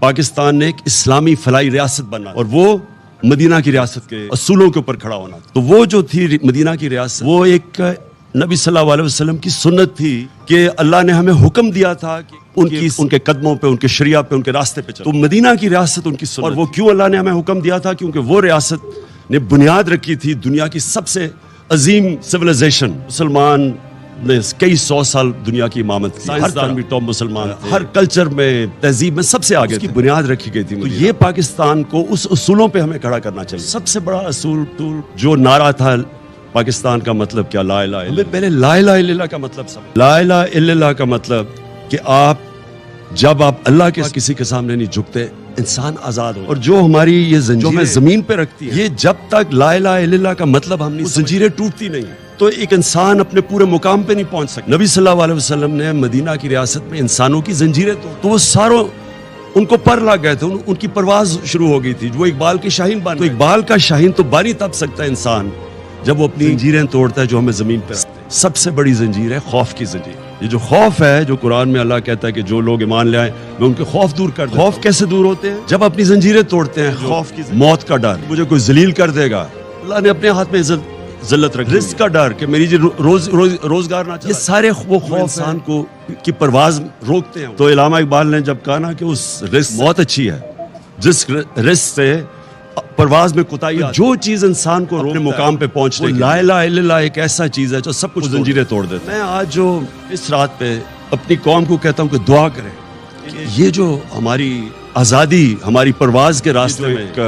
پاکستان نے ایک اسلامی فلاحی ریاست بننا اور وہ مدینہ کی ریاست کے اصولوں کے اوپر کھڑا ہونا. تو وہ جو تھی مدینہ کی ریاست، وہ ایک نبی صلی اللہ علیہ وسلم کی سنت تھی کہ اللہ نے ہمیں حکم دیا تھا کہ ان کے قدموں پہ، ان کے شریعہ پہ، ان کے راستے پہ چلو. تو مدینہ کی ریاست ان کی سنت. اور وہ کیوں اللہ نے ہمیں حکم دیا تھا؟ کیونکہ وہ ریاست نے بنیاد رکھی تھی دنیا کی سب سے عظیم سویلائزیشن. مسلمان نے کئی سو سال دنیا کی امامت کی. سائنسدان بھی ٹاپ مسلمان تھے. ہر کلچر میں، تہذیب میں سب سے آگے کی بنیاد رکھی گئی تھی. تو یہ پاکستان کو اس اصولوں پہ ہمیں کھڑا کرنا چاہیے. سب سے بڑا اصول جو نعرہ تھا پاکستان کا مطلب کیا؟ لا الہ الا اللہ. پہلے لا الہ الا اللہ کا مطلب سمجھ. لا الہ الا اللہ کا مطلب کہ جب آپ اللہ کے کسی کے سامنے نہیں جھکتے، انسان آزاد ہو. اور جو ہماری یہ زنجیریں زمین پہ رکھتی ہیں، یہ جب تک لا الہ الا اللہ کا مطلب ہم نہیں، زنجیریں ٹوٹتی نہیں، تو ایک انسان اپنے پورے مقام پہ نہیں پہنچ سکتا. نبی صلی اللہ علیہ وسلم نے مدینہ کی ریاست میں انسانوں کی زنجیریں تو وہ ساروں ان کو پر لگ گئے تھے. ان کی پرواز شروع ہو گئی تھی. وہ اقبال کی شاہین بن. تو اقبال کا شاہین تو بانی تب سکتا ہے انسان جب وہ اپنی زنجیریں توڑتا ہے جو ہمیں زمین پہ رکھتے ہیں. سب سے بڑی زنجیر ہے خوف کی زنجیر. یہ جو خوف ہے، جو قرآن میں اللہ کہتا ہے کہ جو لوگ ایمان لے آئیں میں ان کے خوف دور کر دوں. خوف کیسے دور ہوتے ہیں؟ جب اپنی زنجیریں توڑتے ہیں. خوف کی موت کا ڈر، مجھے کوئی ذلیل کر دے گا. اللہ نے اپنے ہاتھ میں ذلت رکھ. رزق کا ڈر کہ میری روزگار نہ چلے. یہ سارے وہ خوف انسان کو کی پرواز روکتے ہیں. تو علامہ اقبال نے جب کہا نا کہ اس رزق موت اچھی ہے جس رزق سے پرواز میں کوتاہی، جو چیز انسان کو اپنے مقام پہ پہنچنے کی، لا الہ الا اللہ ایک ایسا چیز ہے جو سب کچھ زنجیریں توڑ دیتا ہے. میں آج جو اس رات پہ اپنی قوم کو کہتا ہوں کہ دعا کریں. یہ جو ہماری آزادی، ہماری پرواز کے راستے میں ایک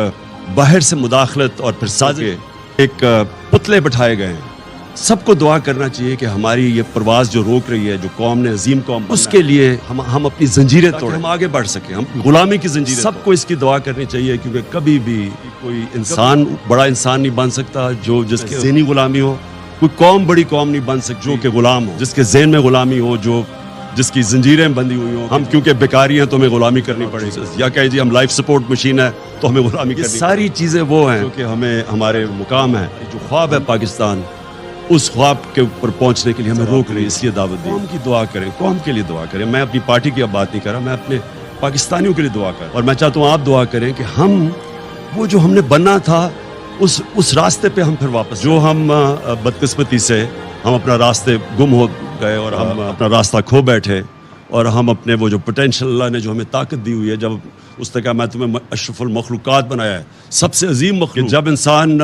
باہر سے مداخلت اور پھر سازش، ایک پتلے بٹھائے گئے ہیں، سب کو دعا کرنا چاہیے کہ ہماری یہ پرواز جو روک رہی ہے، جو قوم نے عظیم قوم، اس کے لیے ہم اپنی زنجیریں توڑیں، ہم آگے بڑھ سکیں. ہم غلامی کی زنجیریں، سب کو اس کی دعا کرنی چاہیے. کیونکہ کبھی بھی کوئی انسان بڑا انسان نہیں بن سکتا جس کے ذہنی غلامی ہو. کوئی قوم بڑی قوم نہیں بن سکتی جو کہ غلام ہو، جس کے ذہن میں غلامی ہو، جس کی زنجیریں بندی ہوئی ہوں. ہم کیونکہ بیکاری ہیں تو ہمیں غلامی کرنی پڑے گی، یا کہیں جی ہم لائف سپورٹ مشین ہے تو ہمیں غلامی کرنی. یہ ساری چیزیں وہ ہیں جو کہ ہمیں ہمارے مقام ہے. جو خواب ہے پاکستان، اس خواب کے اوپر پہنچنے کے لیے ہمیں روک رہی ہے. اس لیے دعوت دی. قوم کی دعا کریں، قوم کے لیے دعا کریں. میں اپنی پارٹی کی اب بات نہیں کر رہا، میں اپنے پاکستانیوں کے لیے دعا کر رہا ہوں. اور میں چاہتا ہوں آپ دعا کریں کہ وہ جو ہم نے بننا تھا اس راستے پہ ہم پھر واپس، جو ہم بدقسمتی سے ہم اپنا راستے گم ہو گئے اور ہم اپنا راستہ کھو بیٹھے، اور ہم اپنے وہ جو پوٹینشیل اللہ نے جو ہمیں طاقت دی ہوئی ہے، جب اس نے کہا میں تمہیں اشرف المخلوقات بنایا ہے، سب سے عظیم مخلوق، جب انسان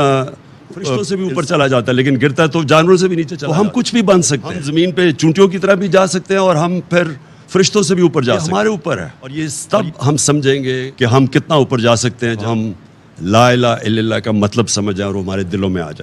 فرشتوں سے بھی اوپر چلا جاتا ہے لیکن گرتا ہے تو جانوروں سے بھی نیچے چلا، تو ہم کچھ بھی بن سکتے ہیں. ہم زمین پہ چونٹیوں کی طرح بھی جا سکتے ہیں اور ہم پھر فرشتوں سے بھی اوپر جا سکتے ہیں. ہمارے اوپر ہے. اور یہ تب ہم سمجھیں گے کہ ہم کتنا اوپر جا سکتے ہیں جب ہم لا الہ الا اللہ کا مطلب سمجھ جائیں اور وہ ہمارے دلوں میں آ جائے.